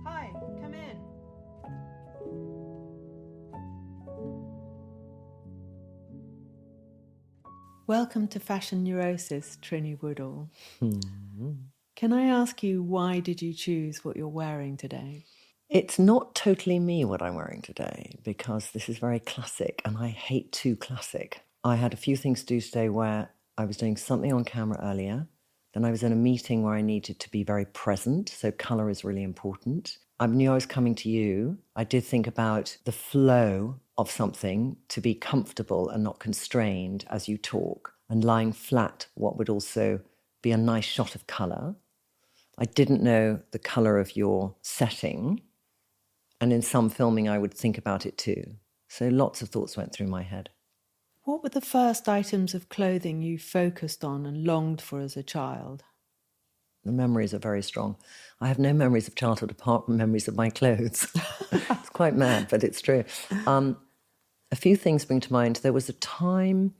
Hi, come in. Welcome to Fashion Neurosis, Trinny Woodall. Can I ask you, why did you choose what you're wearing today? It's not totally me what I'm wearing today, because this is very classic and I hate too classic. I had a few things to do today where I was doing something on camera earlier. Then I was in a meeting where I needed to be very present, so colour is really important. I knew I was coming to you. I did think about the flow of something to be comfortable and not constrained as you talk, and lying flat, what would also be a nice shot of colour. I didn't know the colour of your setting, and in some filming I would think about it too. So lots of thoughts went through my head. What were the first items of clothing you focused on and longed for as a child? The memories are very strong. I have no memories of childhood apart from memories of my clothes. It's quite mad, but it's true. A few things spring to mind. There was a time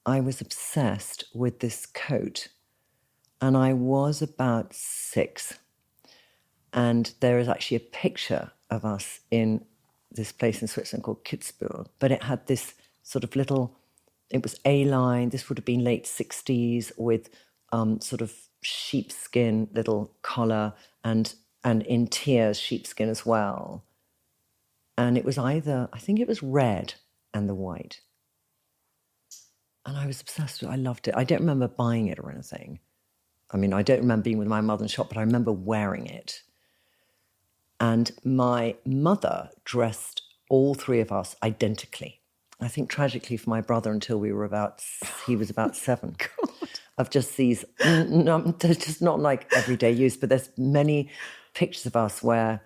I was obsessed with this coat, and I was about 6. And there is actually a picture of us in this place in Switzerland called Kitzbühel, but it had this sort of little, it was A-line, this would have been late 60s, with sort of sheepskin little collar and in tiers sheepskin as well. And it was either, I think it was red and the white. And I was obsessed with it. I loved it. I don't remember buying it or anything. I mean, I don't remember being with my mother in the shop, but I remember wearing it. And my mother dressed all 3 of us identically. I think tragically for my brother until he was about 7. God. Of just these, they're just not like everyday use, but there's many pictures of us where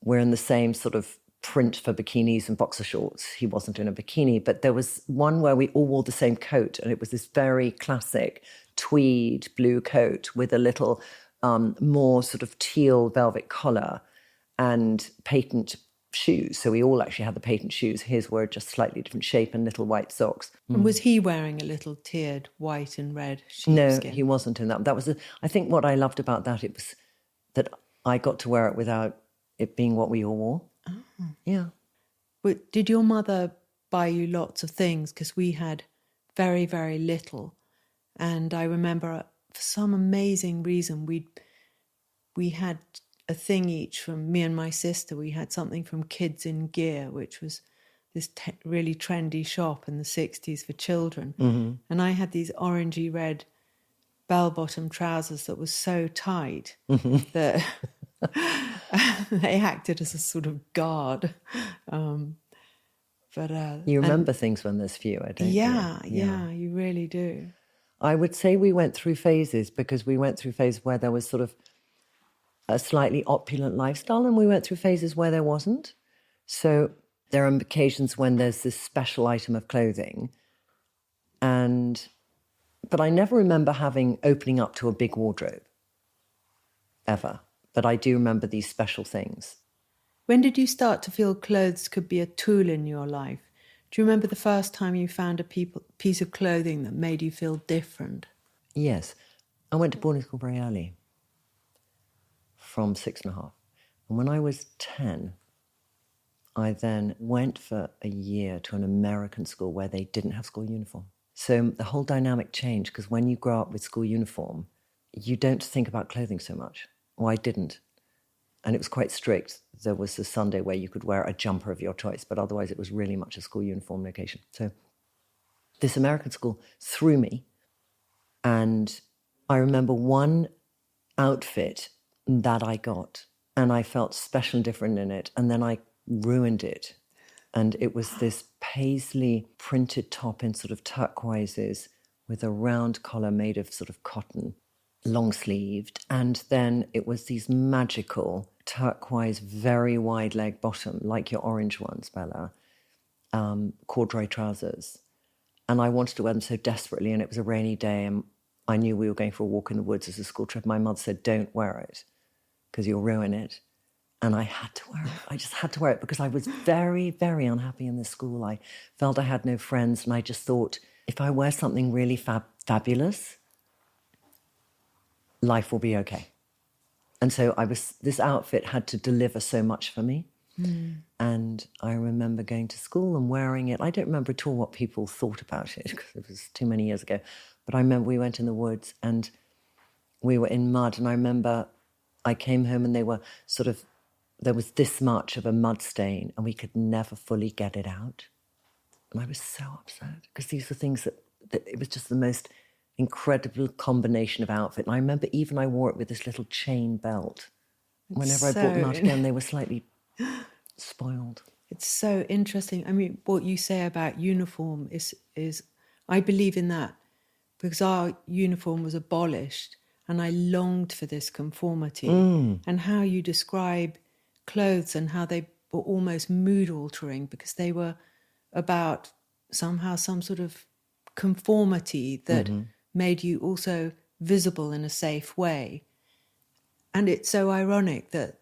we're in the same sort of print for bikinis and boxer shorts. He wasn't in a bikini, but there was one where we all wore the same coat, and it was this very classic tweed blue coat with a little more sort of teal velvet collar and patent shoes. So we all actually had the patent shoes. His were just slightly different shape and little white socks. And was he wearing a little tiered white and red sheepskin? No, he wasn't in that. That was, I think what I loved about that, it was that I got to wear it without it being what we all wore. Oh. Yeah. But did your mother buy you lots of things? Because we had very, very little. And I remember for some amazing reason, we had a thing each from me and my sister. We had something from Kids in Gear, which was this really trendy shop in the 60s for children. Mm-hmm. And I had these orangey red bell-bottom trousers that was so tight that they acted as a sort of guard. You remember things when there's few, I don't. Yeah, you really do. I would say we went through phases, because we went through phases where there was sort of a slightly opulent lifestyle, and we went through phases where there wasn't. So there are occasions when there's this special item of clothing, but I never remember opening up to a big wardrobe, ever. But I do remember these special things. When did you start to feel clothes could be a tool in your life? Do you remember the first time you found a piece of clothing that made you feel different? Yes. I went to boarding school very early, from 6.5. And when I was 10, I then went for a year to an American school where they didn't have school uniform. So the whole dynamic changed, because when you grow up with school uniform, you don't think about clothing so much. Well, I didn't. And it was quite strict. There was a Sunday where you could wear a jumper of your choice, but otherwise it was really much a school uniform location. So this American school threw me. And I remember one outfit that I got, and I felt special and different in it. And then I ruined it. And it was this paisley printed top in sort of turquoises with a round collar made of sort of cotton, long-sleeved. And then it was these magical turquoise, very wide leg bottom, like your orange ones, Bella, corduroy trousers. And I wanted to wear them so desperately, and it was a rainy day, and I knew we were going for a walk in the woods as a school trip. My mother said, don't wear it, because you'll ruin it. And I had to wear it. I just had to wear it because I was very, very unhappy in this school. I felt I had no friends, and I just thought if I wear something really fabulous, life will be okay. And so this outfit had to deliver so much for me. And I remember going to school and wearing it. I don't remember at all what people thought about it because it was too many years ago. But I remember we went in the woods and we were in mud. And I remember I came home and they were there was this much of a mud stain and we could never fully get it out. And I was so upset because these were things that it was just the most incredible combination of outfit. And I remember even I wore it with this little chain belt. Whenever I brought them out again, they were slightly spoiled. It's so interesting. I mean, what you say about uniform is I believe in that because our uniform was abolished and I longed for this conformity. And how you describe clothes and how they were almost mood altering because they were about somehow some sort of conformity that made you also visible in a safe way. And it's so ironic that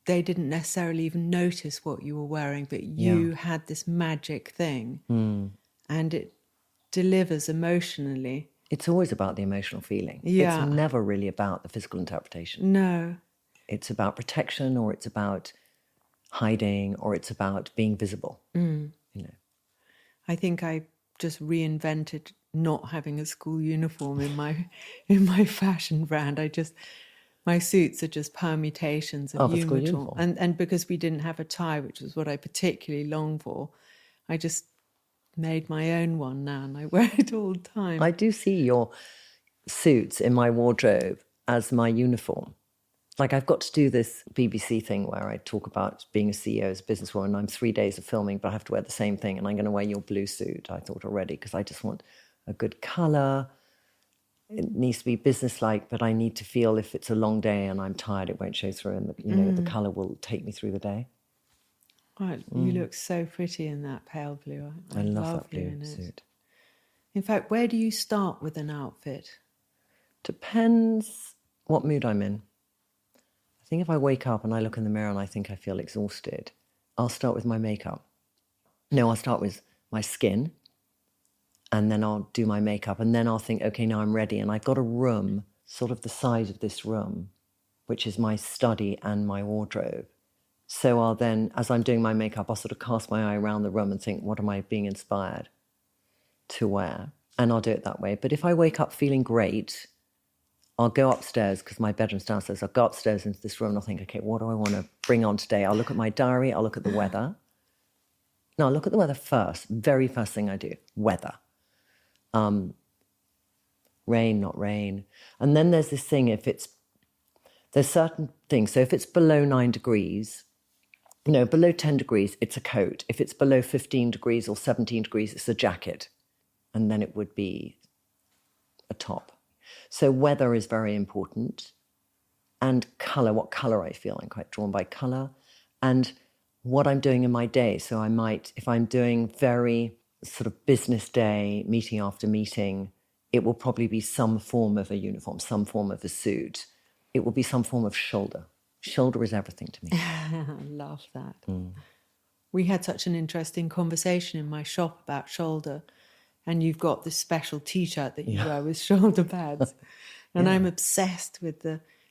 they didn't necessarily even notice what you were wearing, but you had this magic thing and it delivers emotionally. It's always about the emotional feeling. Yeah. It's never really about the physical interpretation. No. It's about protection, or it's about hiding, or it's about being visible. You know. I think I just reinvented not having a school uniform in my fashion brand. My suits are just permutations of uniform. And because we didn't have a tie, which was what I particularly longed for, I just made my own one now and I wear it all the time. I do see your suits in my wardrobe as my uniform. Like I've got to do this BBC thing where I talk about being a CEO as a businesswoman and I'm 3 days of filming, but I have to wear the same thing and I'm going to wear your blue suit, I thought already, because I just want a good colour. It needs to be businesslike, but I need to feel if it's a long day and I'm tired, it won't show through and the colour will take me through the day. Oh, you look so pretty in that pale blue. I love that blue suit. In fact, where do you start with an outfit? Depends what mood I'm in. I think if I wake up and I look in the mirror and I think I feel exhausted, I'll start with my makeup. No, I'll start with my skin and then I'll do my makeup and then I'll think, okay, now I'm ready. And I've got a room, sort of the size of this room, which is my study and my wardrobe. So I'll then, as I'm doing my makeup, I'll sort of cast my eye around the room and think, what am I being inspired to wear? And I'll do it that way. But if I wake up feeling great, I'll go upstairs because my bedroom's downstairs. I'll go upstairs into this room and I'll think, okay, what do I want to bring on today? I'll look at my diary. I'll look at the weather. No, I'll look at the weather first. Very first thing I do, weather. Rain, not rain. And then there's this thing, there's certain things. So if it's below 9 degrees, below 10 degrees, it's a coat. If it's below 15 degrees or 17 degrees, it's a jacket. And then it would be a top. So weather is very important. And colour, what colour I feel. I'm quite drawn by colour. And what I'm doing in my day. So I might, if I'm doing very sort of business day, meeting after meeting, it will probably be some form of a uniform, some form of a suit. It will be some form of shoulder. Shoulder is everything to me. I love that. We had such an interesting conversation in my shop about shoulder, and you've got this special T-shirt that you wear with shoulder pads, and I'm obsessed with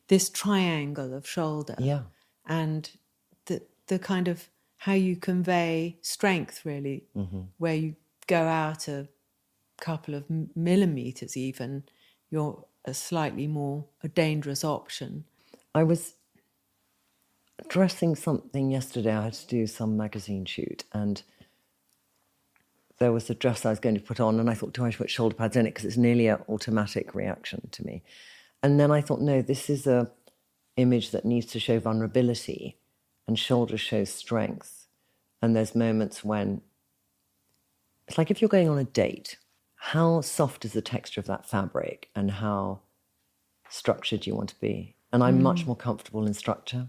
this triangle of shoulder, and the kind of how you convey strength, really, where you go out a couple of millimeters even, you're a slightly more a dangerous option. I was dressing something yesterday. I had to do some magazine shoot and there was a dress I was going to put on and I thought, do I put shoulder pads in it? Because it's nearly an automatic reaction to me. And then I thought, no, this is a image that needs to show vulnerability and shoulders show strength. And there's moments when it's like if you're going on a date, how soft is the texture of that fabric and how structured do you want to be? And I'm much more comfortable in structure.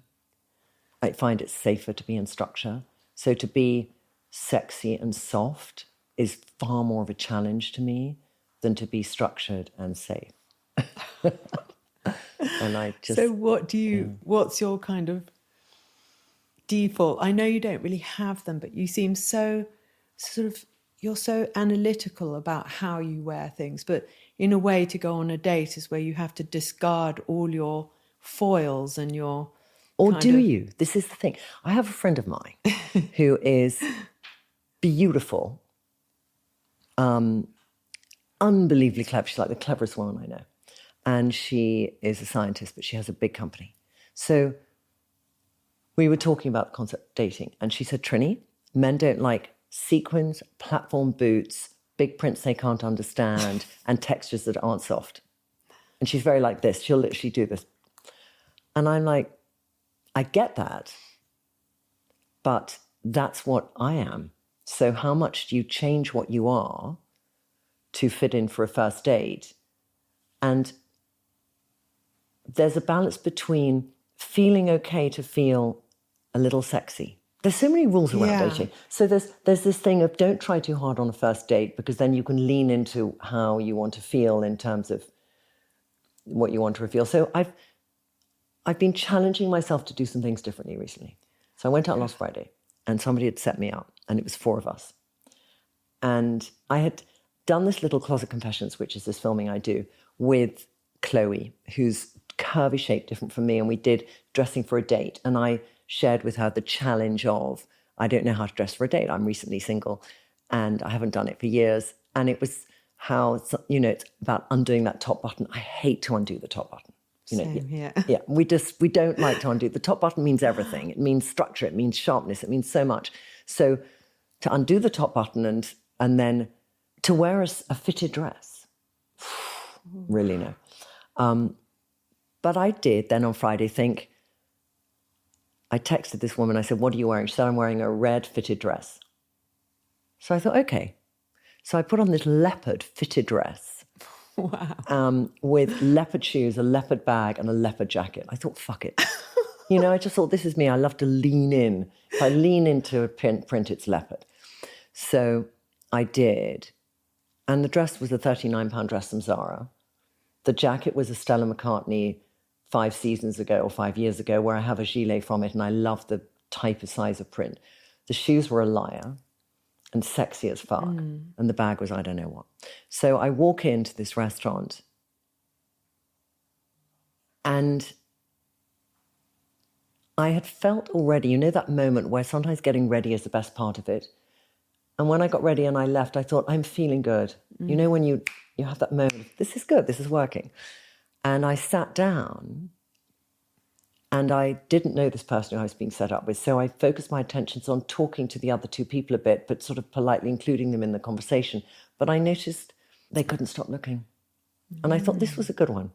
I find it safer to be in structure. So to be sexy and soft is far more of a challenge to me than to be structured and safe. And I just... So what's your kind of default? I know you don't really have them, but you seem so sort of you're so analytical about how you wear things, but in a way to go on a date is where you have to discard all your foils and your Or do you? This is the thing. I have a friend of mine who is beautiful, unbelievably clever. She's like the cleverest woman I know. And she is a scientist, but she has a big company. So we were talking about the concept of dating, and she said, Trinny, men don't like sequins, platform boots, big prints they can't understand, and textures that aren't soft. And she's very like this. She'll literally do this. And I'm like, I get that, but that's what I am. So how much do you change what you are to fit in for a first date? And there's a balance between feeling okay to feel a little sexy. There's so many rules around dating. So there's this thing of don't try too hard on a first date, because then you can lean into how you want to feel in terms of what you want to reveal. So I've been challenging myself to do some things differently recently. So I went out last Friday and somebody had set me up, and it was 4 of us. And I had done this little Closet Confessions, which is this filming I do with Chloe, who's curvy shape, different from me. And we did dressing for a date. And I shared with her the challenge of, I don't know how to dress for a date. I'm recently single and I haven't done it for years. And it was how, it's about undoing that top button. I hate to undo the top button. Same, yeah. We don't like to undo. The top button means everything. It means structure. It means sharpness. It means so much. So to undo the top button and then to wear a fitted dress, really no. But I did then on Friday think, I texted this woman. I said, what are you wearing? She said, I'm wearing a red fitted dress. So I thought, okay. So I put on this leopard fitted dress. Wow. With leopard shoes, a leopard bag, and a leopard jacket. I thought, fuck it. I just thought, this is me. I love to lean in. If I lean into a print, it's leopard. So I did. And the dress was a £39 dress from Zara. The jacket was a Stella McCartney 5 seasons ago or 5 years ago, where I have a gilet from it, and I love the type of size of print. The shoes were a liar and sexy as fuck. And the bag was I don't know what. So I walk into this restaurant and I had felt already, that moment where sometimes getting ready is the best part of it. And when I got ready and I left, I thought, I'm feeling good. When you have that moment, this is good, this is working. And I sat down and I didn't know this person who I was being set up with. So I focused my attentions on talking to the other 2 people a bit, but sort of politely including them in the conversation. But I noticed they couldn't stop looking. And I thought this was a good one.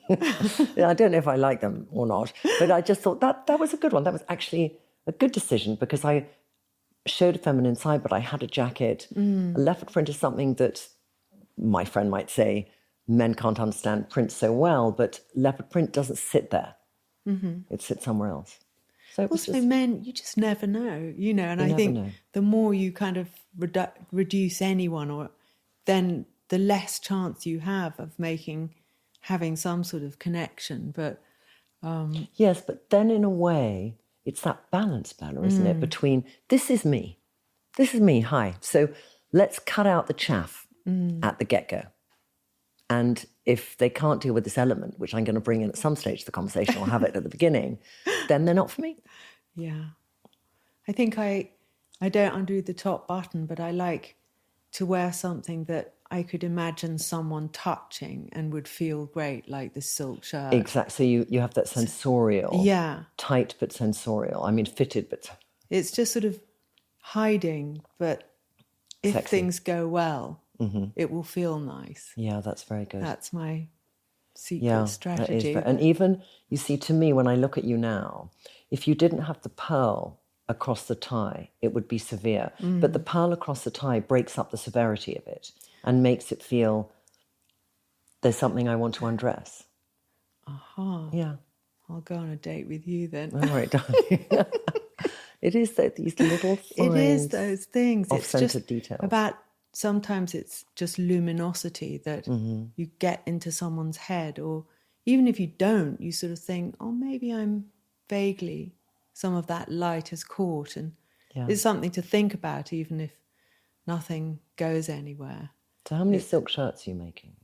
I don't know if I like them or not, but I just thought that was a good one. That was actually a good decision, because I showed a feminine side, but I had a jacket. A leopard print is something that my friend might say, men can't understand print so well, but leopard print doesn't sit there. It sits somewhere else. So it was also, men, you just never know, and I think the more you kind of reduce anyone, then the less chance you have of having some sort of connection. But yes, but then in a way, it's that balance, Bella, isn't it? Between this is me, hi. So let's cut out the chaff at the get-go. And if they can't deal with this element, which I'm going to bring in at some stage of the conversation, or have it at the beginning, then they're not for me. Yeah. I think I don't undo the top button, but I like to wear something that I could imagine someone touching and would feel great, like the silk shirt. Exactly. So you have that sensorial. Yeah. Tight but sensorial. I mean, fitted but... It's just sort of hiding, but if sexy. Things go well, it will feel nice. Yeah, that's very good. That's my secret strategy. And even, you see, to me, when I look at you now, if you didn't have the pearl across the tie, it would be severe. But the pearl across the tie breaks up the severity of it and makes it feel there's something I want to undress. Aha. Yeah. I'll go on a date with you then. All right, darling. It is these little signs. It is those things. Of it's sense just of detail. Sometimes it's just luminosity that you get into someone's head, or even if you don't, you sort of think, oh, maybe I'm vaguely, some of that light has caught, and it's something to think about, even if nothing goes anywhere. So how many silk shirts are you making?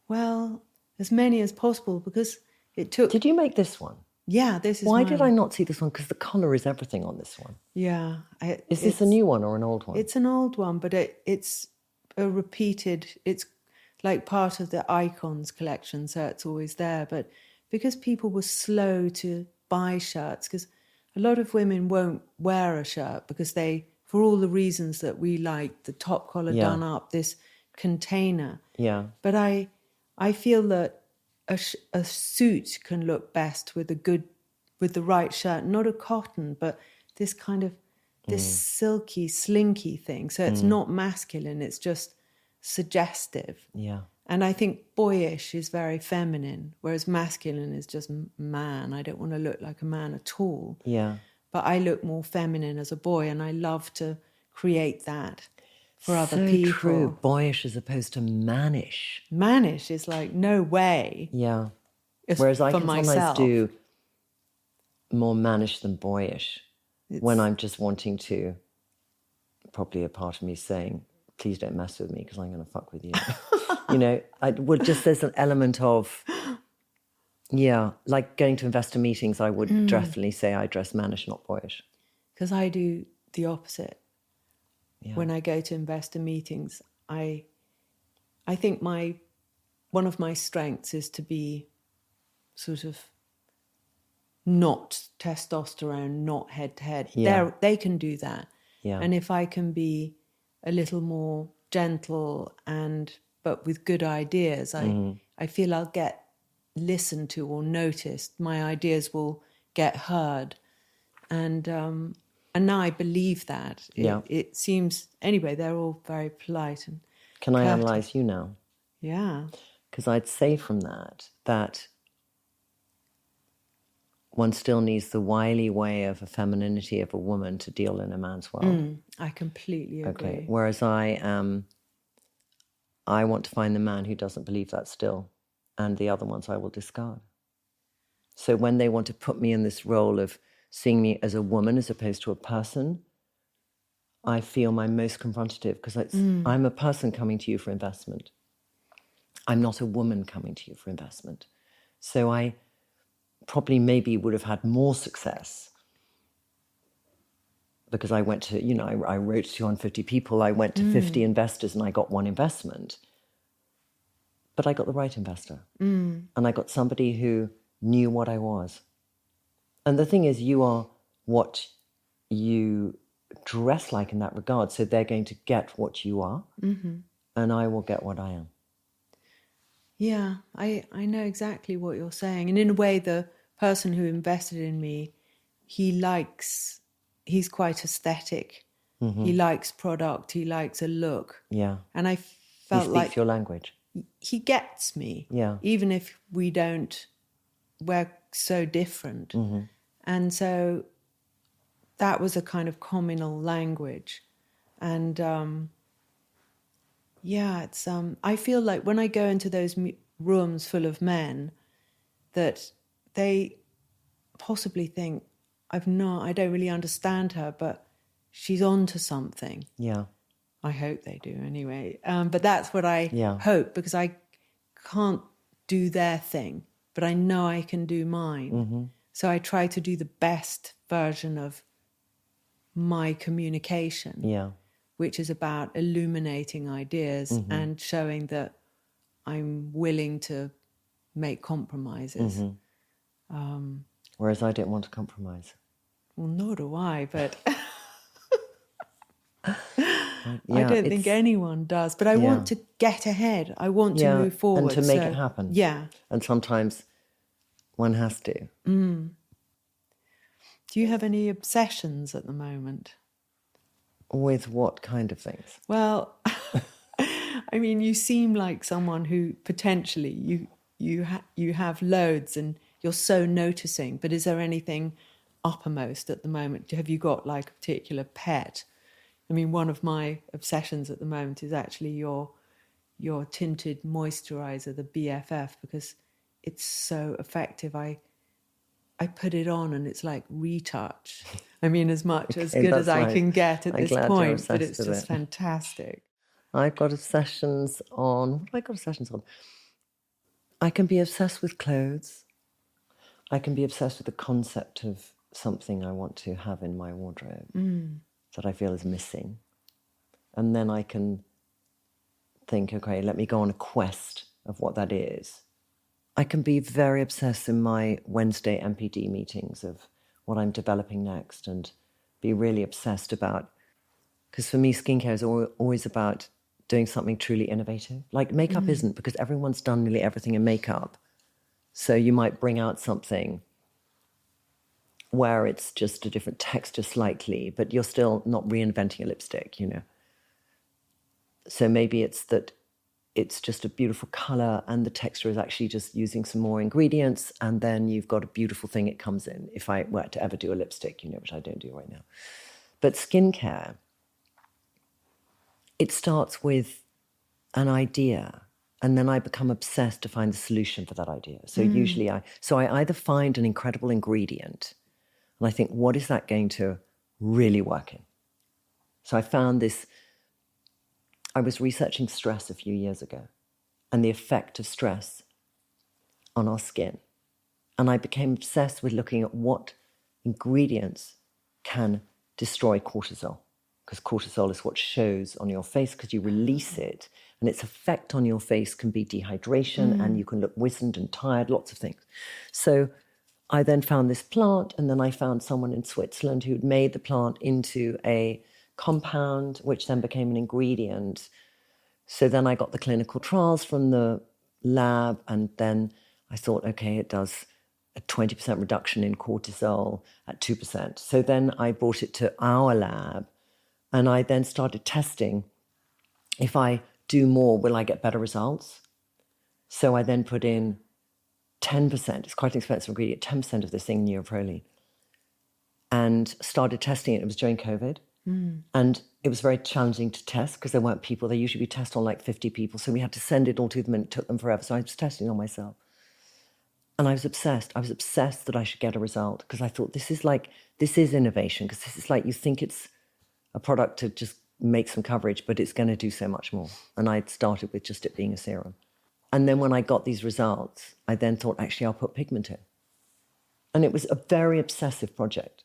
Well, as many as possible, because it took... Did you make this one? Yeah, this is Why mine. did I not see this one? Because the colour is everything on this one. Yeah. Is this a new one or an old one? It's an old one, but it's a repeated... It's like part of the Icons collection, so it's always there. But because people were slow to buy shirts, because a lot of women won't wear a shirt because they, for all the reasons that we like, the top collar done up, this container. Yeah. But I feel that a suit can look best with the right shirt, not a cotton, but this kind of this silky, slinky thing. So it's not masculine; it's just suggestive. Yeah. And I think boyish is very feminine, whereas masculine is just man. I don't want to look like a man at all. Yeah. But I look more feminine as a boy, and I love to create that for other So people. true. Boyish as opposed to mannish. Mannish is like, no way. Yeah. It's Whereas I for can myself. sometimes do more mannish than boyish when I'm just wanting to, probably a part of me saying, please don't mess with me because I'm going to fuck with you. You know, there's an element of, like going to investor meetings, I would definitely say I dress mannish, not boyish. Because I do the opposite. Yeah. When I go to investor meetings, I think one of my strengths is to be sort of not testosterone, not head to head. Yeah. They can do that. Yeah. And if I can be a little more gentle but with good ideas, I feel I'll get listened to or noticed. My ideas will get heard. And now I believe that. It seems, anyway, they're all very polite and Can I analyse you now? Yeah. Because I'd say from that one still needs the wily way of a femininity of a woman to deal in a man's world. I completely agree. Okay. Whereas I want to find the man who doesn't believe that still, and the other ones I will discard. So when they want to put me in this role of seeing me as a woman as opposed to a person, I feel my most confrontative because I'm a person coming to you for investment. I'm not a woman coming to you for investment. So I probably maybe would have had more success because I went to, I wrote to 250 people, I went to 50 investors and I got one investment. But I got the right investor. And I got somebody who knew what I was. And the thing is, you are what you dress like in that regard. So they're going to get what you are, and I will get what I am. Yeah, I know exactly what you're saying. And in a way, the person who invested in me, he's quite aesthetic. He likes product, he likes a look. Yeah. And I felt he like... speaks your language. He gets me. Yeah. Even if we're so different. And so that was a kind of communal language. And it's I feel like when I go into those rooms full of men, that they possibly think I don't really understand her, but she's on to something. Yeah. I hope they do anyway. But that's what I hope, because I can't do their thing, but I know I can do mine. So I try to do the best version of my communication, which is about illuminating ideas and showing that I'm willing to make compromises. Whereas I don't want to compromise. Well, nor do I, but I don't think anyone does. But I want to get ahead. I want to move forward. And to make it happen. Yeah. And sometimes one has to. Do you have any obsessions at the moment? With what kind of things? Well, I mean, you seem like someone who potentially you have loads and you're so noticing. But is there anything uppermost at the moment? Have you got like a particular pet? I mean, one of my obsessions at the moment is actually your tinted moisturizer, the BFF, because it's so effective. I put it on and it's like retouch. I mean, as much as Okay, good as that's I nice. can get at I'm this glad you're point, but obsessed it's with just it. fantastic. I've got obsessions on... What have I got obsessions on? I can be obsessed with clothes. I can be obsessed with the concept of something I want to have in my wardrobe that I feel is missing. And then I can think, okay, let me go on a quest of what that is. I can be very obsessed in my Wednesday MPD meetings of what I'm developing next and be really obsessed about, because for me, skincare is always about doing something truly innovative. Like makeup isn't, because everyone's done nearly everything in makeup. So you might bring out something where it's just a different texture slightly, but you're still not reinventing a lipstick, you know. So maybe it's that it's just a beautiful color and the texture is actually just using some more ingredients, and then you've got a beautiful thing it comes in. If I were to ever do a lipstick, you know, which I don't do right now. But skincare, it starts with an idea, and then I become obsessed to find the solution for that idea. So usually I either find an incredible ingredient and I think, what is that going to really work in? So I found this. I was researching stress a few years ago and the effect of stress on our skin. And I became obsessed with looking at what ingredients can destroy cortisol, because cortisol is what shows on your face because you release it, and its effect on your face can be dehydration and you can look wizened and tired, lots of things. So I then found this plant, and then I found someone in Switzerland who'd made the plant into a compound, which then became an ingredient. So then I got the clinical trials from the lab, and then I thought, okay, it does a 20% reduction in cortisol at 2%. So then I brought it to our lab, and I then started testing. If I do more, will I get better results? So I then put in 10%, it's quite an expensive ingredient, 10% of this thing, neoproline, and started testing it. It was during COVID. And it was very challenging to test because there weren't people. They usually test on like 50 people. So we had to send it all to them, and it took them forever. So I was testing on myself. And I was obsessed. I was obsessed that I should get a result, because I thought this is innovation, because this is like, you think it's a product to just make some coverage, but it's going to do so much more. And I'd started with just it being a serum. And then when I got these results, I then thought, actually, I'll put pigment in. And it was a very obsessive project.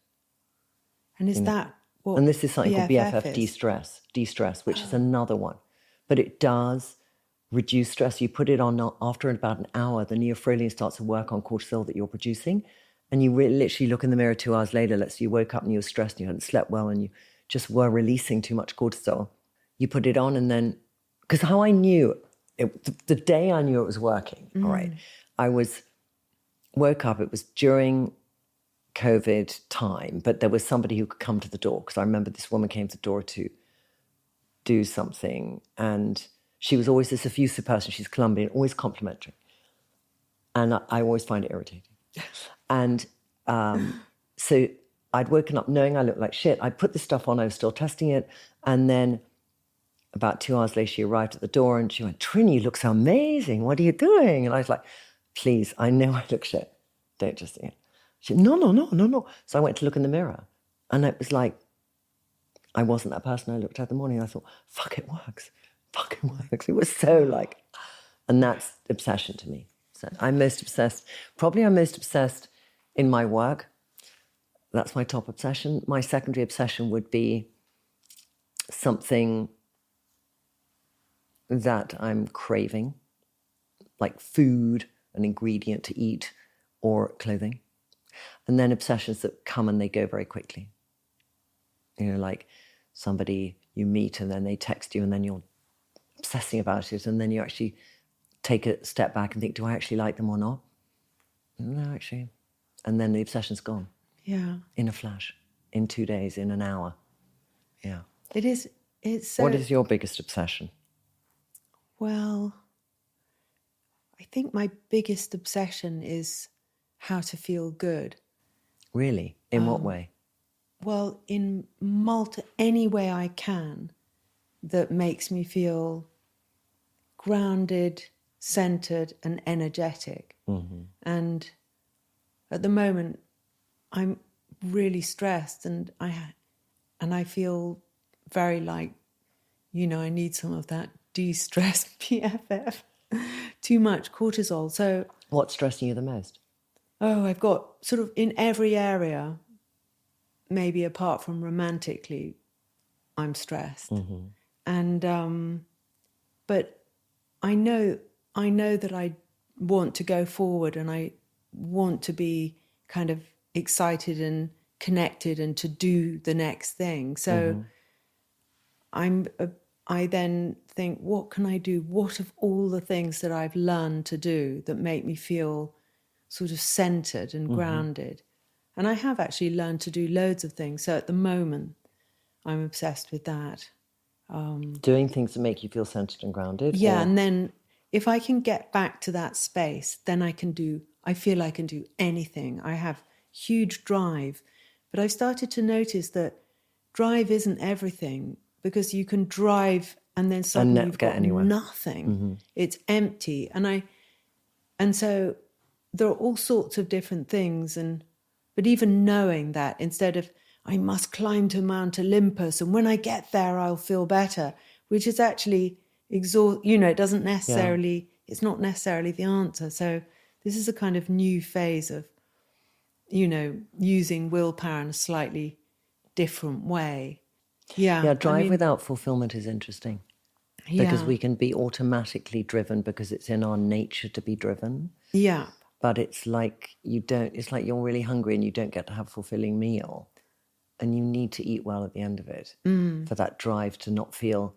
And is that what And this is something called BFF is? de-stress, which is another one. But it does reduce stress. You put it on after about an hour, the neoproline starts to work on cortisol that you're producing. And you literally look in the mirror 2 hours later, let's say you woke up and you were stressed and you hadn't slept well and you just were releasing too much cortisol. You put it on, and then, because how I knew, the day I knew it was working, all right, woke up, it was during COVID time, but there was somebody who could come to the door, because I remember this woman came to the door to do something, and she was always this effusive person. She's Colombian, always complimentary, and I always find it irritating. And so I'd woken up knowing I looked like shit. I put this stuff on, I was still testing it, and then about 2 hours later she arrived at the door and she went, "Trinny, you look so amazing, what are you doing?" And I was like, "Please, I know I look shit, don't just see it." She said, no. So I went to look in the mirror, and it was like, I wasn't that person I looked at in the morning. I thought, fuck, it works. Fuck, it works. It was so like, and that's obsession to me. So I'm most obsessed in my work. That's my top obsession. My secondary obsession would be something that I'm craving, like food, an ingredient to eat, or clothing. And then obsessions that come and they go very quickly. You know, like somebody you meet and then they text you and then you're obsessing about it, and then you actually take a step back and think, do I actually like them or not? No, actually. And then the obsession's gone. Yeah. In a flash, in 2 days, in an hour. Yeah. It is. It's so... What is your biggest obsession? Well, I think my biggest obsession is how to feel good. Really? In what way? Well, in any way I can that makes me feel grounded, centered, and energetic. Mm-hmm. And at the moment, I'm really stressed, and I feel very like, I need some of that de-stress PFF, too much cortisol. So What's stressing you the most? I've got sort of in every area, maybe apart from romantically, I'm stressed. Mm-hmm. And but I know that I want to go forward, and I want to be kind of excited and connected and to do the next thing. So I then think, what can I do? What of all the things that I've learned to do that make me feel sort of centered and grounded? And I have actually learned to do loads of things. So at the moment, I'm obsessed with that. Doing things that make you feel centered and grounded? Yeah, or... and then if I can get back to that space, then I feel I can do anything. I have huge drive. But I've started to notice that drive isn't everything, because you can drive and then suddenly you've got anywhere. Nothing. It's empty. And so there are all sorts of different things. But even knowing that, instead of I must climb to Mount Olympus and when I get there I'll feel better, which is actually it doesn't necessarily, it's not necessarily the answer. So this is a kind of new phase of, using willpower in a slightly different way. Yeah. Drive without fulfillment is interesting. Because we can be automatically driven because it's in our nature to be driven. Yeah. But it's like it's like you're really hungry and you don't get to have a fulfilling meal. And you need to eat well at the end of it for that drive to not feel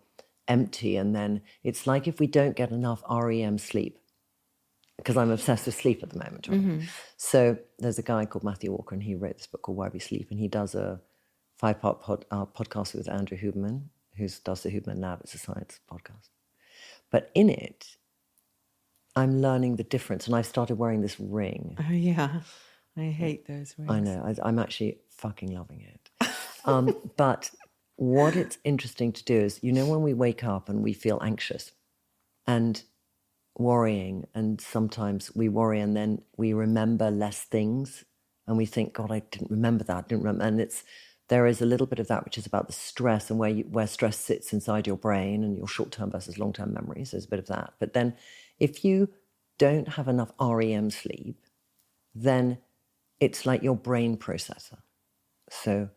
empty. And then it's like if we don't get enough REM sleep, because I'm obsessed with sleep at the moment. Right? Mm-hmm. So there's a guy called Matthew Walker, and he wrote this book called Why We Sleep, and he does a 5-part podcast with Andrew Huberman, who does the Huberman Lab. It's a science podcast. But in it, I'm learning the difference, and I've started wearing this ring. Oh, yeah. I hate those rings. I know. I'm actually fucking loving it. But what it's interesting to do is, when we wake up and we feel anxious and worrying, and sometimes we worry and then we remember less things and we think, God, I didn't remember that, and there is a little bit of that, which is about the stress and where stress sits inside your brain and your short-term versus long-term memories. There's a bit of that. But then if you don't have enough REM sleep, then it's like your brain processor. So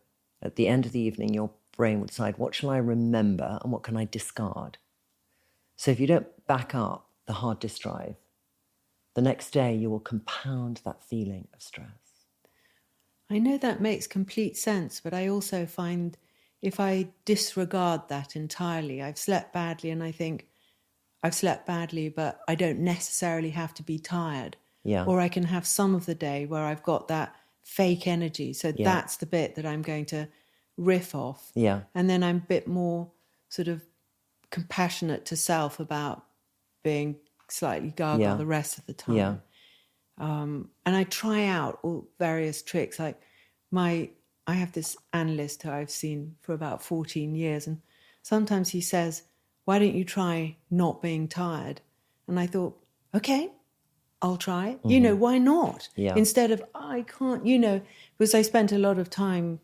at the end of the evening, your brain will decide, what shall I remember and what can I discard? So if you don't back up the hard disk drive, the next day you will compound that feeling of stress. I know that makes complete sense, but I also find if I disregard that entirely, I've slept badly and I think I've slept badly, but I don't necessarily have to be tired. Yeah. Or I can have some of the day where I've got that fake energy. So that's the bit that I'm going to riff off. Yeah. And then I'm a bit more sort of compassionate to self about being slightly gaga the rest of the time. Yeah. And I try out all various tricks. Like I have this analyst who I've seen for about 14 years. And sometimes he says, why don't you try not being tired? And I thought, okay, I'll try it. Mm-hmm. Why not? Yeah. Instead of, I can't, because I spent a lot of time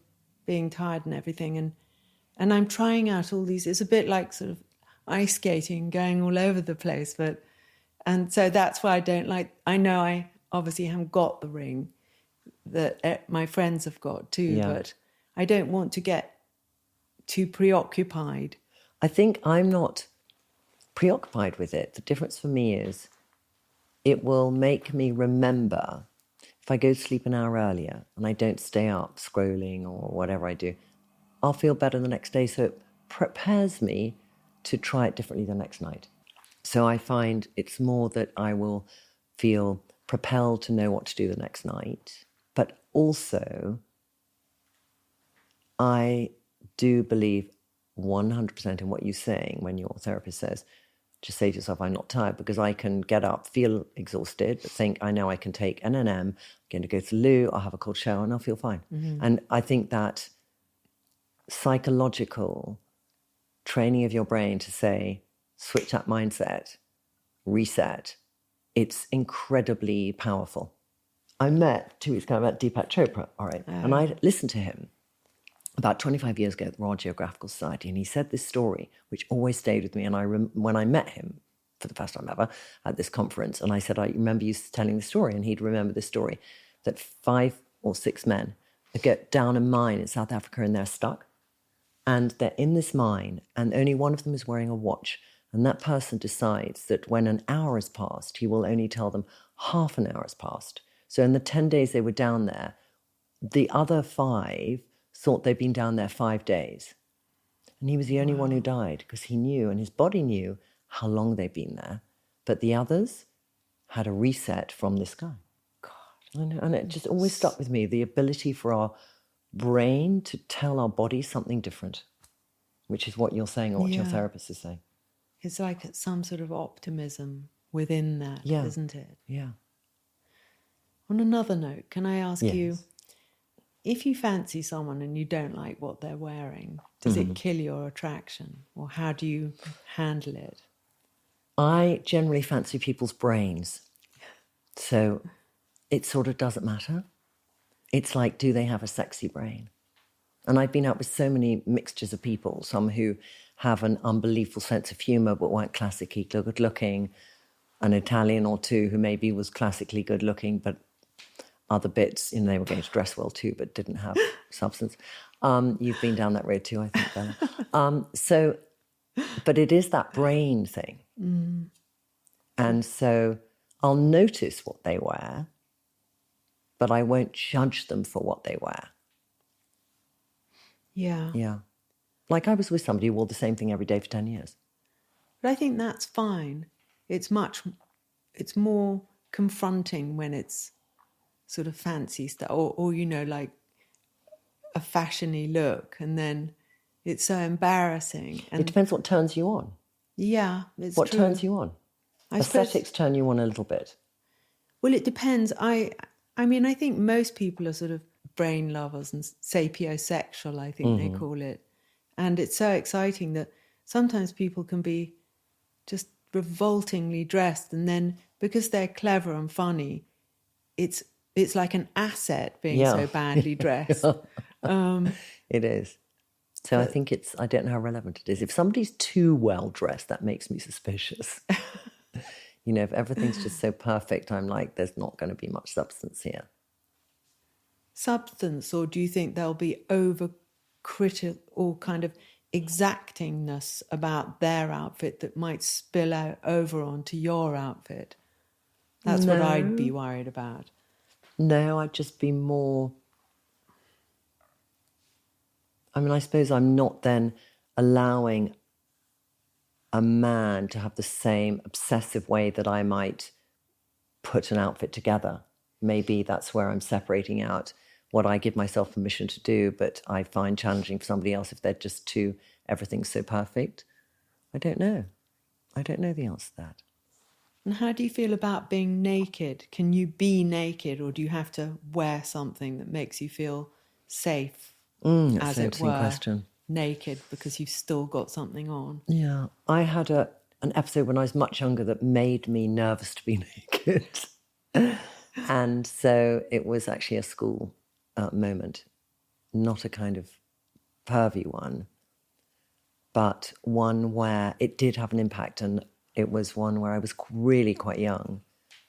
being tired and everything. And I'm trying out all these, it's a bit like sort of ice skating, going all over the place. And so that's why I don't like, I know I obviously haven't got the ring that my friends have got too, but I don't want to get too preoccupied. I think I'm not preoccupied with it. The difference for me is it will make me remember, if I go to sleep an hour earlier and I don't stay up scrolling or whatever I do, I'll feel better the next day. So it prepares me to try it differently the next night. So I find it's more that I will feel propelled to know what to do the next night. But also, I do believe 100% in what you're saying when your therapist says, just say to yourself, I'm not tired, because I can get up, feel exhausted, but think, I know I can take an NM, I'm going to go to the loo, I'll have a cold shower and I'll feel fine. Mm-hmm. And I think that psychological training of your brain to say, switch that mindset, reset, it's incredibly powerful. I met 2 weeks ago, I met Deepak Chopra, all right, and I listened to him about 25 years ago at the Royal Geographical Society, and he said this story, which always stayed with me. And when I met him for the first time ever at this conference, and I said, I remember you telling the story, and he'd remember this story, that 5 or 6 men get down a mine in South Africa and they're stuck, and they're in this mine, and only one of them is wearing a watch, and that person decides that when an hour has passed, he will only tell them half an hour has passed. So in the 10 days they were down there, the other 5 thought they'd been down there 5 days. And he was the only one who died because he knew, and his body knew, how long they'd been there. But the others had a reset from this guy. God, and it just always stuck with me, the ability for our brain to tell our body something different, which is what you're saying or what your therapist is saying. It's like some sort of optimism within that, isn't it? Yeah. On another note, can I ask you, if you fancy someone and you don't like what they're wearing, does it kill your attraction? Or how do you handle it? I generally fancy people's brains. So it sort of doesn't matter. It's like, do they have a sexy brain? And I've been out with so many mixtures of people, some who have an unbelievable sense of humour but weren't classically good looking, an Italian or two who maybe was classically good looking but other bits, they were going to dress well too but didn't have substance. You've been down that road too, I think, Bella. But it is that brain thing. And so I'll notice what they wear, but I won't judge them for what they wear. Yeah. Yeah. Like I was with somebody who wore the same thing every day for 10 years. But I think that's fine. It's more confronting when it's sort of fancy stuff or like a fashiony look, and then it's so embarrassing. And it depends what turns you on. Yeah, it's what true. turns you on? Aesthetics turn you on a little bit. Well, it depends. I mean, I think most people are sort of brain lovers and sapiosexual, I think they call it. And it's so exciting that sometimes people can be just revoltingly dressed, and then because they're clever and funny, it's like an asset being so badly dressed. It is. So I think I don't know how relevant it is. If somebody's too well dressed, that makes me suspicious. If everything's just so perfect, I'm like, there's not going to be much substance here. Substance, or do you think there'll be over-critical or kind of exactingness about their outfit that might spill out over onto your outfit? That's what I'd be worried about. No, I'd just be more... I suppose I'm not then allowing a man to have the same obsessive way that I might put an outfit together. Maybe that's where I'm separating out what I give myself permission to do, but I find challenging for somebody else if they're just everything's so perfect. I don't know. I don't know the answer to that. And how do you feel about being naked? Can you be naked, or do you have to wear something that makes you feel safe, as it were, question. Naked because you've still got something on? Yeah. I had an episode when I was much younger that made me nervous to be naked. And so it was actually a school moment, not a kind of pervy one, but one where it did have an impact. And it was one where I was really quite young,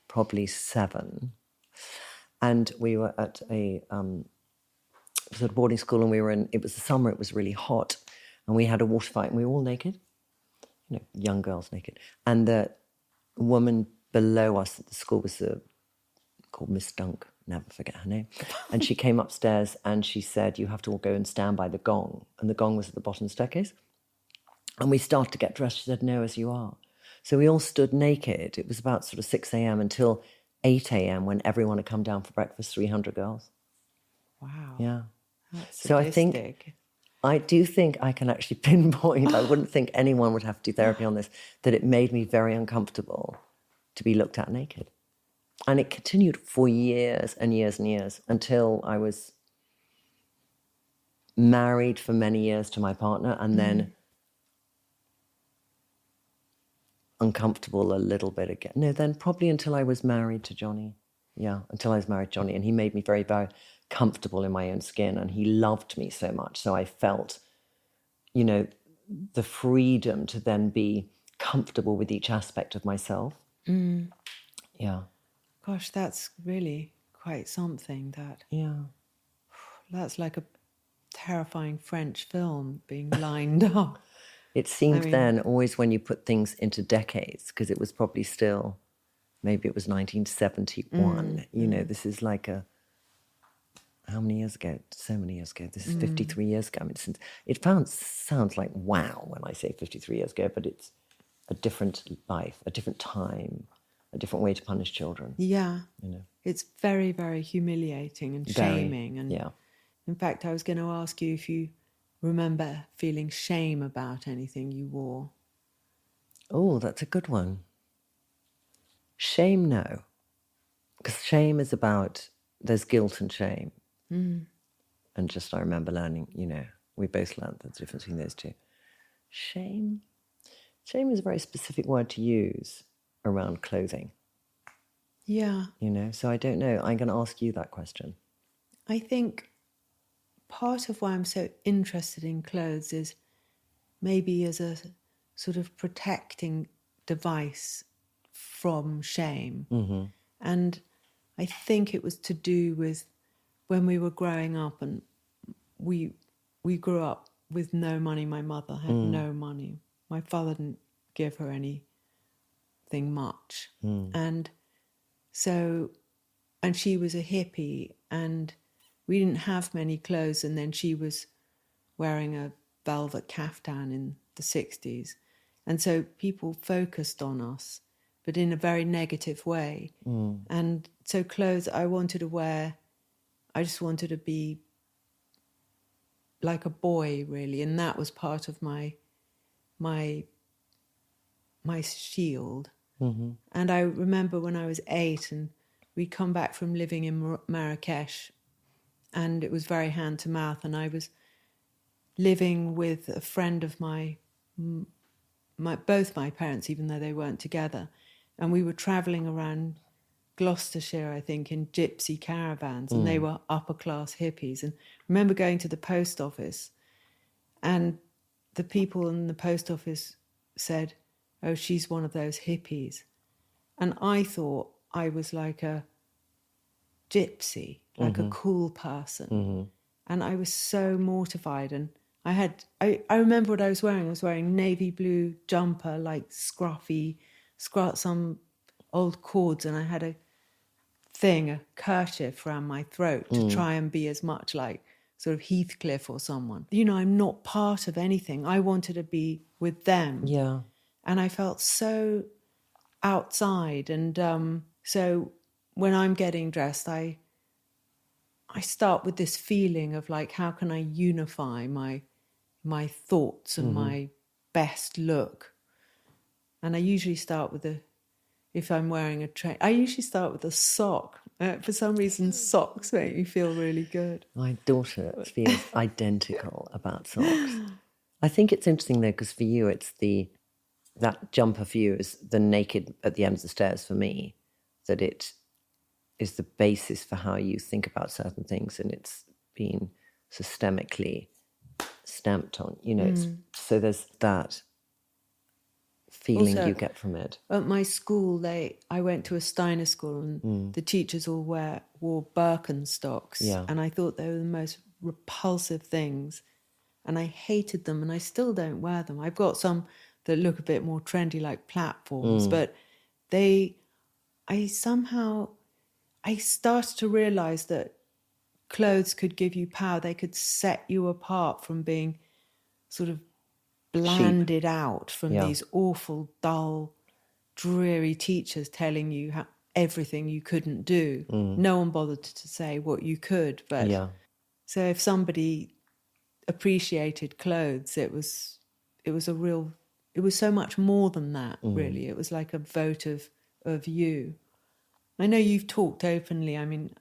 probably 7. And we were at a sort of boarding school, and it was the summer, it was really hot, and we had a water fight, and we were all naked, young girls naked. And the woman below us at the school was called Miss Dunk, never forget her name. And she came upstairs and she said, you have to all go and stand by the gong. And the gong was at the bottom of the staircase. And we started to get dressed. She said, no, as you are. So we all stood naked. It was about sort of 6 a.m. until 8 a.m. when everyone had come down for breakfast, 300 girls. Wow. Yeah. That's so I do think I can actually pinpoint, I wouldn't think anyone would have to do therapy on this, that it made me very uncomfortable to be looked at naked. And it continued for years and years and years until I was married for many years to my partner, and then uncomfortable a little bit again. No, then probably until I was married to Johnny. Yeah, until I was married to Johnny, and he made me very, very comfortable in my own skin, and he loved me so much. So I felt, you know, the freedom to then be comfortable with each aspect of myself. Yeah. Gosh, that's really quite something. Yeah. That's like a terrifying French film being lined up. It seemed then, always when you put things into decades, because it was probably still, maybe it was 1971, you know, this is like how many years ago? So many years ago. This is 53 years ago. I mean, it sounds like wow when I say 53 years ago, but it's a different life, a different time, a different way to punish children. Yeah. You know. It's very, very humiliating and shaming. And yeah. in fact, I was going to ask you if you remember feeling shame about anything you wore. Oh, that's a good one. Shame, no. Because shame is about, there's guilt and shame. And just I remember learning, you know, we both learned the difference between those two. Shame is a very specific word to use around clothing. Yeah. You know, so I don't know. I'm going to ask you that question. I think part of why I'm so interested in clothes is maybe as a sort of protecting device from shame. And I think it was to do with when we were growing up, and we grew up with no money. My mother had no money. My father didn't give her anything much. And so, and she was a hippie, and we didn't have many clothes. And then she was wearing a velvet caftan in the 60s. And so people focused on us, but in a very negative way. And so clothes I wanted to wear, I just wanted to be like a boy, really. And that was part of my shield. And I remember when I was 8 and we'd come back from living in Marrakesh, and it was very hand to mouth, and I was living with a friend of both my parents, even though they weren't together, and we were travelling around Gloucestershire, I think, in gypsy caravans, and they were upper class hippies. And I remember going to the post office, and the people in the post office said, "Oh, she's one of those hippies." And I thought I was like a gypsy, like a cool person. And I was so mortified. And I remember what I was wearing. I was wearing navy blue jumper, like scruffy, some old cords, and I had a kerchief around my throat to try and be as much like sort of Heathcliff or someone. You know, I'm not part of anything. I wanted to be with them. Yeah. And I felt so outside. And so when I'm getting dressed, I start with this feeling of like, how can I unify my thoughts and my best look? And I usually start with if I'm wearing I usually start with a sock. For some reason, socks make me feel really good. My daughter feels identical about socks. I think it's interesting though, because for you, it's that jumper for you is the naked at the end of the stairs for me, that it is the basis for how you think about certain things, and it's been systemically stamped on, you know. So there's that feeling also, you get from it. At my school, I went to a Steiner school, and the teachers all wore Birkenstocks, and I thought they were the most repulsive things, and I hated them, and I still don't wear them. I've got some that look a bit more trendy, like platforms, but I started to realize that clothes could give you power. They could set you apart from being sort of blanded out from these awful, dull, dreary teachers telling you everything you couldn't do. No one bothered to say what you could. But so if somebody appreciated clothes, it was so much more than that, really. It was like a vote of you. I know you've talked openly. I mean,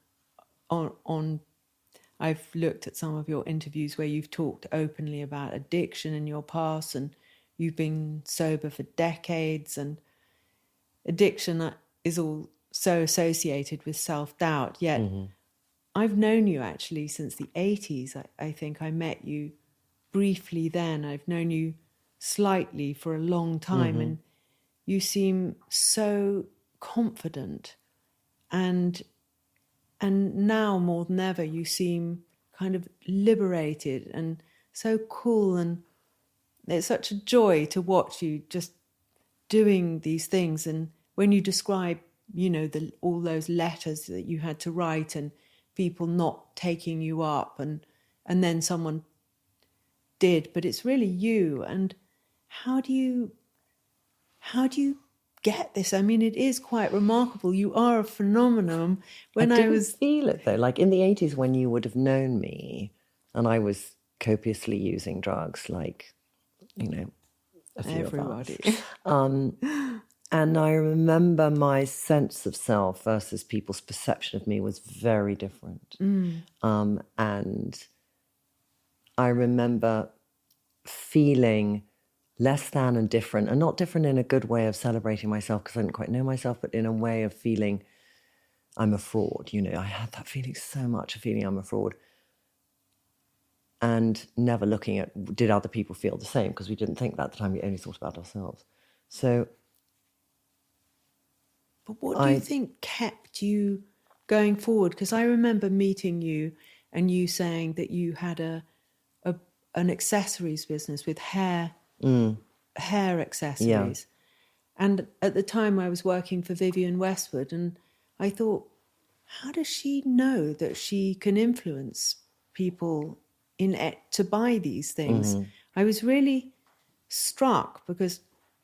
I've looked at some of your interviews where you've talked openly about addiction in your past, and you've been sober for decades, and addiction is all so associated with self-doubt. Yet I've known you actually since the 80s. I think I met you briefly then. I've known you slightly for a long time, and you seem so confident, and now more than ever you seem kind of liberated and so cool, and it's such a joy to watch you just doing these things. And when you describe, you know, all those letters that you had to write and people not taking you up, and then someone did, but it's really you. And how do you get this? I mean, it is quite remarkable. You are a phenomenon. When I didn't feel it though. Like in the 80s, when you would have known me, and I was copiously using drugs, like, you know, a few everybody. Of us. And I remember my sense of self versus people's perception of me was very different. And I remember feeling less than and different, and not different in a good way of celebrating myself because I didn't quite know myself, but in a way of feeling I'm a fraud. You know, I had that feeling so much, a feeling I'm a fraud. And never looking at, did other people feel the same? Because we didn't think that at the time, we only thought about ourselves. So... But what do you think kept you going forward? Because I remember meeting you and you saying that you had an accessories business with hair accessories. Yeah. And at the time I was working for Vivienne Westwood, and I thought, how does she know that she can influence people to buy these things? I was really struck because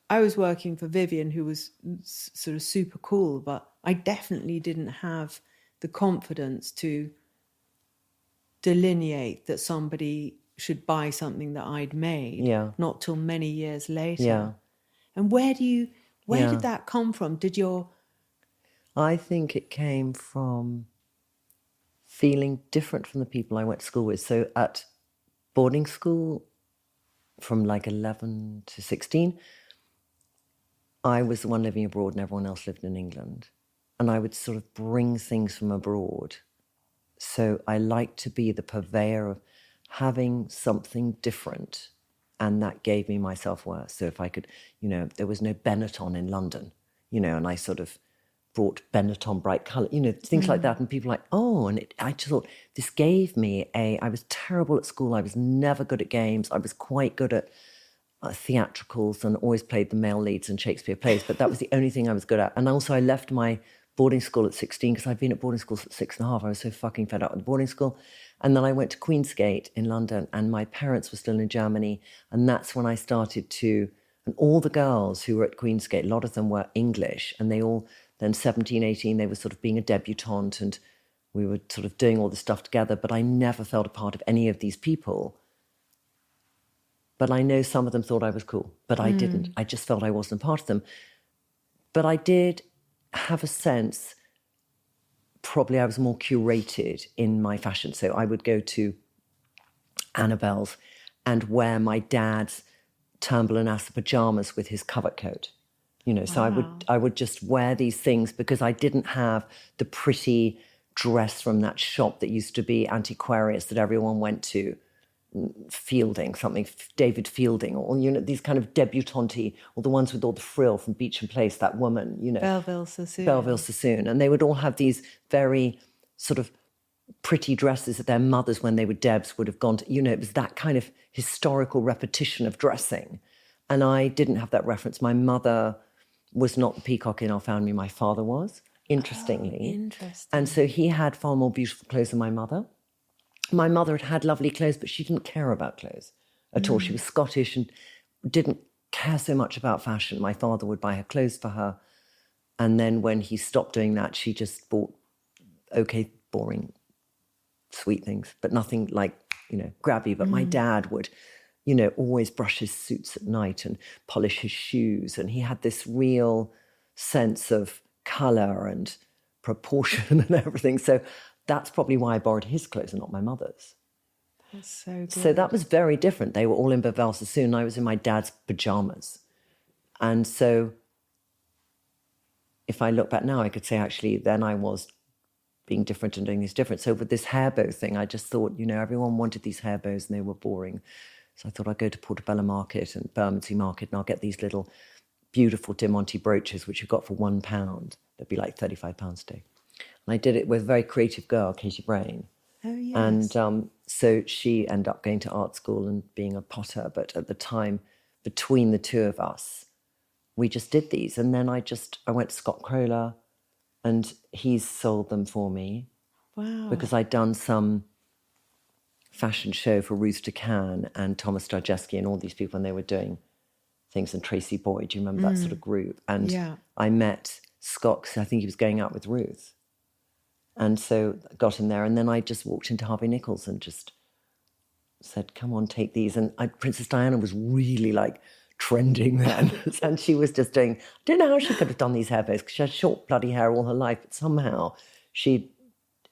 I was working for Vivienne, who was sort of super cool, but I definitely didn't have the confidence to delineate that somebody should buy something that I'd made, not till many years later. Yeah. And where did that come from? I think it came from feeling different from the people I went to school with. So at boarding school, from like 11 to 16, I was the one living abroad and everyone else lived in England. And I would sort of bring things from abroad. So I liked to be the purveyor of having something different. And that gave me my self-worth. So if I could, you know, there was no Benetton in London, you know, and I sort of brought Benetton bright colour, you know, things like that. And people were like, oh, and I just thought this gave me I was terrible at school. I was never good at games. I was quite good at theatricals and always played the male leads in Shakespeare plays, but that was the only thing I was good at. And also I left my boarding school at 16 because I'd been at boarding school at 6.5. I was so fucking fed up with boarding school. And then I went to Queensgate in London, and my parents were still in Germany. And that's when I started to, and all the girls who were at Queensgate, a lot of them were English, and they all, then 17, 18, they were sort of being a debutante, and we were sort of doing all this stuff together, but I never felt a part of any of these people. But I know some of them thought I was cool, but I didn't. I just felt I wasn't a part of them. But I did have a sense, probably I was more curated in my fashion. So I would go to Annabelle's and wear my dad's Turnbull and Asser pajamas with his covert coat. You know, so I would just wear these things because I didn't have the pretty dress from that shop that used to be Antiquarius that everyone went to. Fielding, something, David Fielding, or, you know, these kind of debutante, or the ones with all the frill from Beecham Place, that woman, you know. Belleville Sassoon. And they would all have these very sort of pretty dresses that their mothers, when they were Debs, would have gone to, you know, it was that kind of historical repetition of dressing. And I didn't have that reference. My mother was not the peacock in our family, my father was, interestingly. Oh, interesting. And so he had far more beautiful clothes than my mother. My mother had lovely clothes, but she didn't care about clothes at all. She was Scottish and didn't care so much about fashion. My father would buy her clothes for her. And then when he stopped doing that, she just bought okay, boring, sweet things, but nothing like, you know, grabby. But my dad would, you know, always brush his suits at night and polish his shoes. And he had this real sense of colour and proportion and everything. So that's probably why I borrowed his clothes and not my mother's. That's so good. So that was very different. They were all in Belleville Sassoon, and I was in my dad's pyjamas. And so if I look back now, I could say, actually, then I was being different and doing this different. So with this hair bow thing, I just thought, everyone wanted these hair bows and they were boring. So I thought I'd go to Portobello Market and Bermondsey Market and I'll get these little beautiful Diamante brooches, which you got for £1. They'd be like £35 today. And I did it with a very creative girl, Katie Brain. Oh, yes. And so she ended up going to art school and being a potter. But at the time, between the two of us, we just did these. And then I went to Scott Kroller and he's sold them for me. Wow. Because I'd done some fashion show for Ruth DeCann and Thomas Starjeski and all these people, and they were doing things, and Tracy Boyd, do you remember that sort of group? And I met Scott, because I think he was going out with Ruth. And so I got him there, and then I just walked into Harvey Nichols and just said, come on, take these. And Princess Diana was really like trending then. And she was just doing, I don't know how she could have done these hair bows, because she had short bloody hair all her life, but somehow she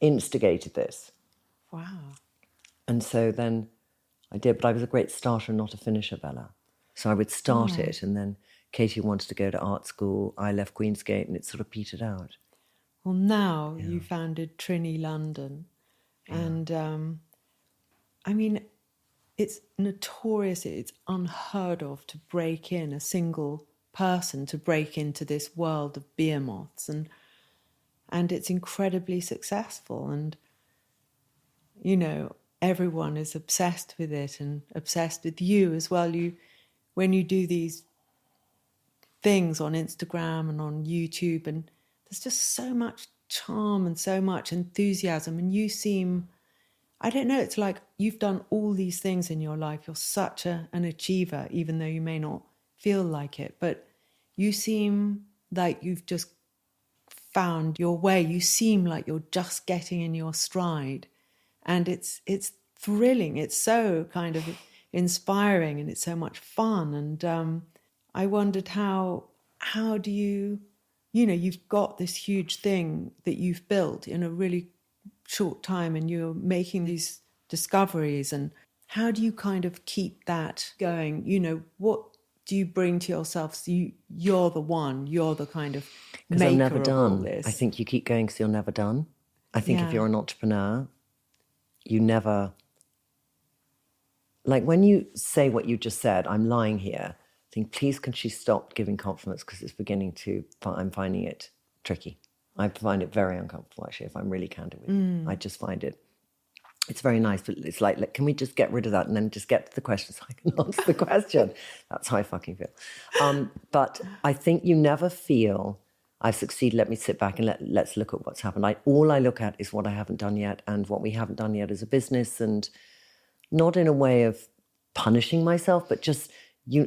instigated this. Wow. And so then I did, but I was a great starter and not a finisher, Bella. So I would start it, and then Katie wanted to go to art school. I left Queensgate, and it sort of petered out. Well, now you founded Trinny London. Yeah. And, I mean, it's notorious, it's unheard of to break in, a single person to break into this world of behemoths. And it's incredibly successful. And, everyone is obsessed with it and obsessed with you as well. When you do these things on Instagram and on YouTube, and there's just so much charm and so much enthusiasm, and you seem, I don't know, it's like you've done all these things in your life. You're such an achiever, even though you may not feel like it, but you seem like you've just found your way. You seem like you're just getting in your stride, and it's thrilling. It's so kind of inspiring, and it's so much fun. And I wondered how do you've got this huge thing that you've built in a really short time, and you're making these discoveries, and how do you kind of keep that going? What do you bring to yourself? So you're the one, you're the kind of maker. Because I'm never done. Of all this. I think you keep going because you're never done. I think if you're an entrepreneur, you never, like when you say what you just said, I'm lying here, I think, please can she stop giving compliments, because it's beginning to, I'm finding it tricky. I find it very uncomfortable, actually, if I'm really candid with you. I just find it's very nice, but it's like, can we just get rid of that and then just get to the question so I can answer the question? That's how I fucking feel. But I think you never feel, I've succeeded, let me sit back and let's look at what's happened. All I look at is what I haven't done yet, and what we haven't done yet as a business, and not in a way of punishing myself, but just,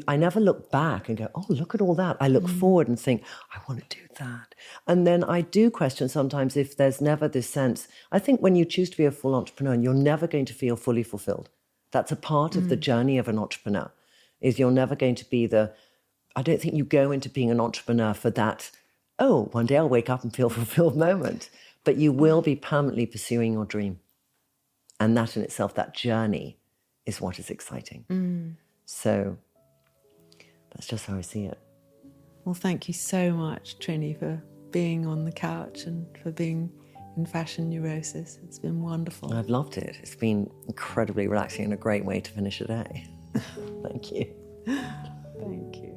I never look back and go, oh, look at all that. I look forward and think, I want to do that. And then I do question sometimes if there's never this sense. I think when you choose to be a full entrepreneur, you're never going to feel fully fulfilled. That's a part of the journey of an entrepreneur, is you're never going to be I don't think you go into being an entrepreneur for that, oh, one day I'll wake up and feel fulfilled moment. But you will be permanently pursuing your dream. And that in itself, that journey, is what is exciting. So that's just how I see it. Well, thank you so much, Trinny, for being on the couch and for being in Fashion Neurosis. It's been wonderful. I've loved it. It's been incredibly relaxing and a great way to finish a day. Thank you. Thank you.